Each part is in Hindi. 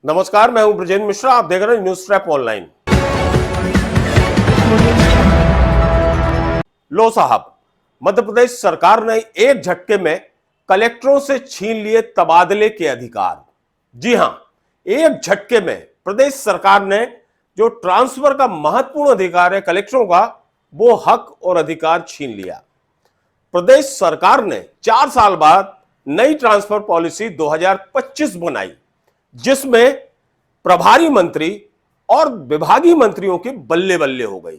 नमस्कार, मैं हूं ब्रजेंद्र मिश्रा। आप देख रहे हैं न्यूज ट्रैप ऑनलाइन। लो साहब, मध्य प्रदेश सरकार ने एक झटके में कलेक्टरों से छीन लिए तबादले के अधिकार। जी हां, एक झटके में प्रदेश सरकार ने जो ट्रांसफर का महत्वपूर्ण अधिकार है कलेक्टरों का, वो हक और अधिकार छीन लिया। प्रदेश सरकार ने 4 साल बाद नई ट्रांसफर पॉलिसी 2025 बनाई, जिसमें प्रभारी मंत्री और विभागीय मंत्रियों के बल्ले बल्ले हो गई।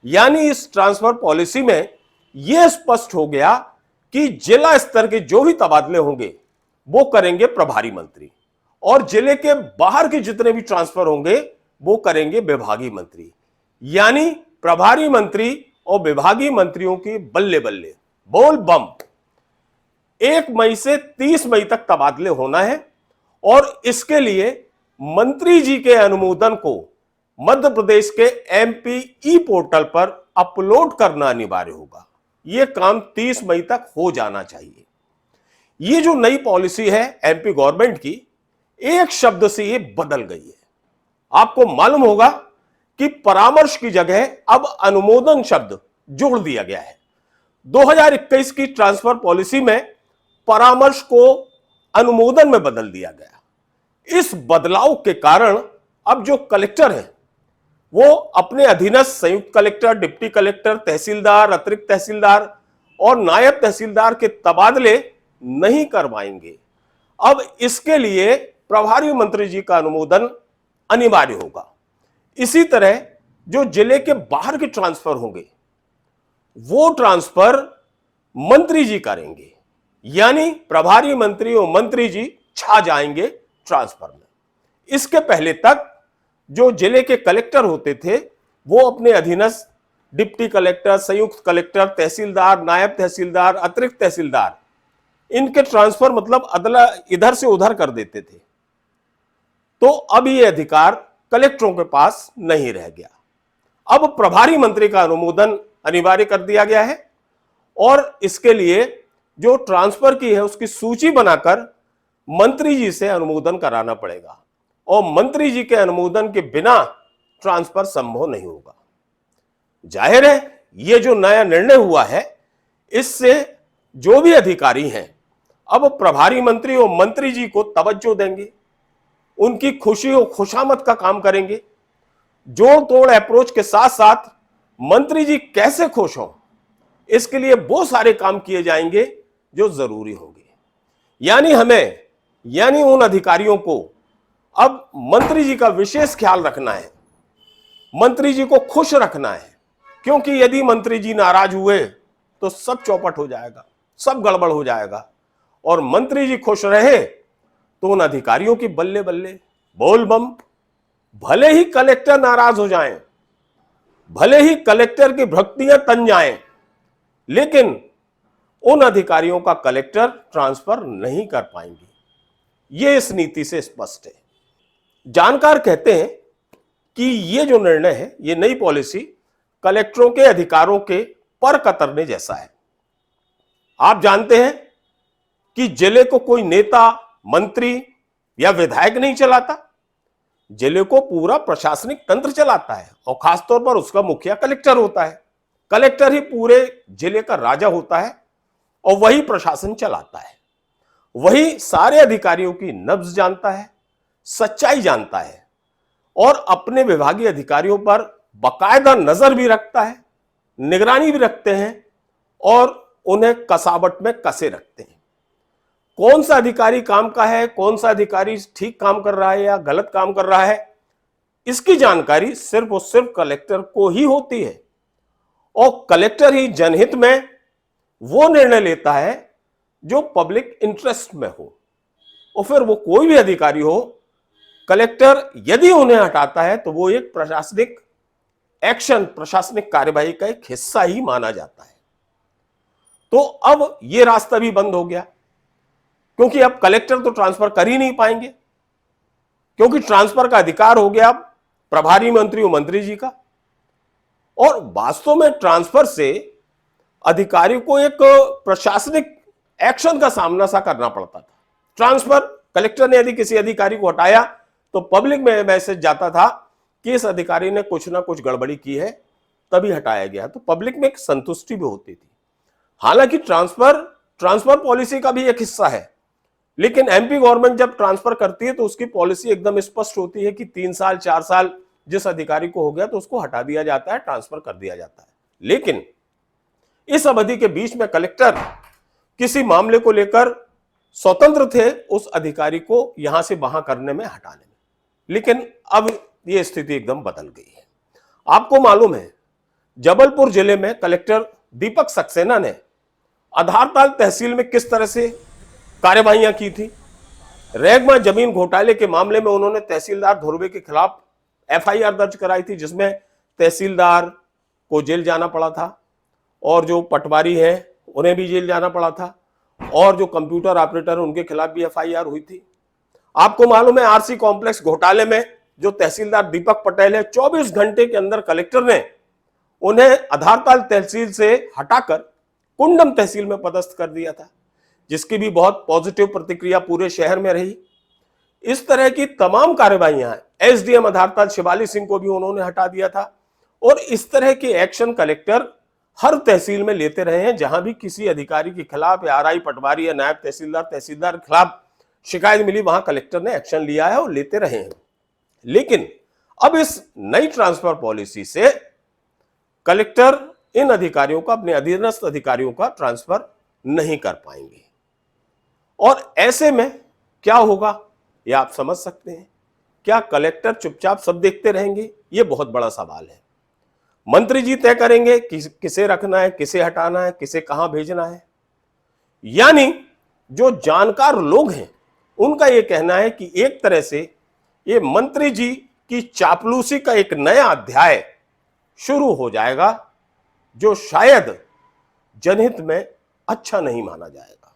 यानी इस ट्रांसफर पॉलिसी में यह स्पष्ट हो गया कि जिला स्तर के जो भी तबादले होंगे वो करेंगे प्रभारी मंत्री, और जिले के बाहर के जितने भी ट्रांसफर होंगे वो करेंगे विभागीय मंत्री। यानी प्रभारी मंत्री और विभागीय मंत्रियों के बल्ले बल्ले, बोल बम। 1 मई से 30 मई तक तबादले होना है, और इसके लिए मंत्री जी के अनुमोदन को मध्य प्रदेश के एमपी पोर्टल पर अपलोड करना अनिवार्य होगा। यह काम 30 मई तक हो जाना चाहिए। ये जो नई पॉलिसी है एमपी गवर्नमेंट की, एक शब्द से ये बदल गई है। आपको मालूम होगा कि परामर्श की जगह अब अनुमोदन शब्द जोड़ दिया गया है। 2021 की ट्रांसफर पॉलिसी में परामर्श को अनुमोदन में बदल दिया गया। इस बदलाव के कारण अब जो कलेक्टर है वो अपने अधीनस्थ संयुक्त कलेक्टर, डिप्टी कलेक्टर, तहसीलदार, अतिरिक्त तहसीलदार और नायब तहसीलदार के तबादले नहीं करवाएंगे। अब इसके लिए प्रभारी मंत्री जी का अनुमोदन अनिवार्य होगा। इसी तरह जो जिले के बाहर के ट्रांसफर होंगे वो ट्रांसफर मंत्री जी करेंगे। यानी प्रभारी मंत्री और मंत्री जी छा जाएंगे ट्रांसफर में। इसके पहले तक जो जिले के कलेक्टर होते थे वो अपने अधीनस्थ डिप्टी कलेक्टर, संयुक्त कलेक्टर, तहसीलदार, नायब तहसीलदार, अतिरिक्त तहसीलदार, इनके ट्रांसफर मतलब अदला इधर से उधर कर देते थे। तो अब ये अधिकार कलेक्टरों के पास नहीं रह गया। अब प्रभारी मंत्री का अनुमोदन अनिवार्य कर दिया गया है, और इसके लिए जो ट्रांसफर की है उसकी सूची बनाकर मंत्री जी से अनुमोदन कराना पड़ेगा, और मंत्री जी के अनुमोदन के बिना ट्रांसफर संभव नहीं होगा। जाहिर है ये जो नया निर्णय हुआ है इससे जो भी अधिकारी हैं अब प्रभारी मंत्री और मंत्री जी को तवज्जो देंगे, उनकी खुशी और खुशामद का काम करेंगे। जोड़ तोड़ अप्रोच के साथ साथ मंत्री जी कैसे खुश हों इसके लिए वो सारे काम किए जाएंगे जो जरूरी होंगे। यानी उन अधिकारियों को अब मंत्री जी का विशेष ख्याल रखना है, मंत्री जी को खुश रखना है, क्योंकि यदि मंत्री जी नाराज हुए तो सब चौपट हो जाएगा, सब गड़बड़ हो जाएगा। और मंत्री जी खुश रहे तो उन अधिकारियों की बल्ले बल्ले, बोल बम। भले ही कलेक्टर नाराज हो जाएं, भले ही कलेक्टर की भक्तियां तन जाएं, लेकिन उन अधिकारियों का कलेक्टर ट्रांसफर नहीं कर पाएंगे। यह इस नीति से स्पष्ट है। जानकार कहते हैं कि यह जो निर्णय है, यह नई पॉलिसी कलेक्टरों के अधिकारों के पर कतरने जैसा है। आप जानते हैं कि जिले को कोई नेता, मंत्री या विधायक नहीं चलाता, जिले को पूरा प्रशासनिक तंत्र चलाता है, और खासतौर पर उसका मुखिया कलेक्टर होता है। कलेक्टर ही पूरे जिले का राजा होता है और वही प्रशासन चलाता है। वही सारे अधिकारियों की नब्ज जानता है, सच्चाई जानता है, और अपने विभागीय अधिकारियों पर बाकायदा नजर भी रखता है, निगरानी भी रखते हैं, और उन्हें कसावट में कसे रखते हैं। कौन सा अधिकारी काम का है, कौन सा अधिकारी ठीक काम कर रहा है या गलत काम कर रहा है, इसकी जानकारी सिर्फ और सिर्फ कलेक्टर को ही होती है, और कलेक्टर ही जनहित में वो निर्णय लेता है जो पब्लिक इंटरेस्ट में हो। और फिर वो कोई भी अधिकारी हो, कलेक्टर यदि उन्हें हटाता है तो वो एक प्रशासनिक एक्शन, प्रशासनिक कार्यवाही का एक हिस्सा ही माना जाता है। तो अब ये रास्ता भी बंद हो गया, क्योंकि अब कलेक्टर तो ट्रांसफर कर ही नहीं पाएंगे, क्योंकि ट्रांसफर का अधिकार हो गया अब प्रभारी मंत्री और मंत्री जी का। और वास्तव में ट्रांसफर से अधिकारी को एक प्रशासनिक एक्शन का सामना सा करना पड़ता था। ट्रांसफर, कलेक्टर ने यदि किसी अधिकारी को हटाया तो पब्लिक में मैसेज जाता था कि इस अधिकारी ने कुछ ना कुछ गड़बड़ी की है, तभी हटाया गया। तो पब्लिक में एक संतुष्टि भी होती थी। हालांकि ट्रांसफर पॉलिसी का भी एक हिस्सा है, लेकिन एमपी गवर्नमेंट जब ट्रांसफर करती है तो उसकी पॉलिसी एकदम स्पष्ट होती है कि 3 साल 4 साल जिस अधिकारी को हो गया तो उसको हटा दिया जाता है, ट्रांसफर कर दिया जाता है। लेकिन इस अवधि के बीच में कलेक्टर किसी मामले को लेकर स्वतंत्र थे उस अधिकारी को यहां से वहां करने में, हटाने में। लेकिन अब यह स्थिति एकदम बदल गई है। आपको मालूम है, जबलपुर जिले में कलेक्टर दीपक सक्सेना ने आधारताल तहसील में किस तरह से कार्यवाहियां की थी। रेगमा जमीन घोटाले के मामले में उन्होंने तहसीलदार धुर्वे के खिलाफ एफआईआर दर्ज कराई थी, जिसमें तहसीलदार को जेल जाना पड़ा था और जो पटवारी है उन्हें भी जेल जाना पड़ा था, और जो कंप्यूटर ऑपरेटर उनके खिलाफ भी एफआईआर हुई थी। आपको मालूम है, आरसी कॉम्प्लेक्स घोटाले में जो तहसीलदार दीपक पटेल है, 24 घंटे के अंदर कलेक्टर ने उन्हें आधारताल तहसील से हटाकर कुंडम तहसील में पदस्थ कर दिया था, जिसकी भी बहुत पॉजिटिव प्रतिक्रिया पूरे शहर में रही। इस तरह की तमाम कार्यवाहियां एसडीएम आधारताल शिवाली सिंह को भी उन्होंने हटा दिया था। और इस तरह के एक्शन कलेक्टर हर तहसील में लेते रहे हैं। जहां भी किसी अधिकारी के खिलाफ या आरआई पटवारी या नायब तहसीलदार के खिलाफ शिकायत मिली, वहां कलेक्टर ने एक्शन लिया है और लेते रहे हैं। लेकिन अब इस नई ट्रांसफर पॉलिसी से कलेक्टर इन अधिकारियों का, अपने अधीनस्थ अधिकारियों का ट्रांसफर नहीं कर पाएंगे। और ऐसे में क्या होगा ये आप समझ सकते हैं। क्या कलेक्टर चुपचाप सब देखते रहेंगे? ये बहुत बड़ा सवाल है। मंत्री जी तय करेंगे किसे रखना है, किसे हटाना है, किसे कहां भेजना है। यानी जो जानकार लोग हैं उनका यह कहना है कि एक तरह से ये मंत्री जी की चापलूसी का एक नया अध्याय शुरू हो जाएगा, जो शायद जनहित में अच्छा नहीं माना जाएगा।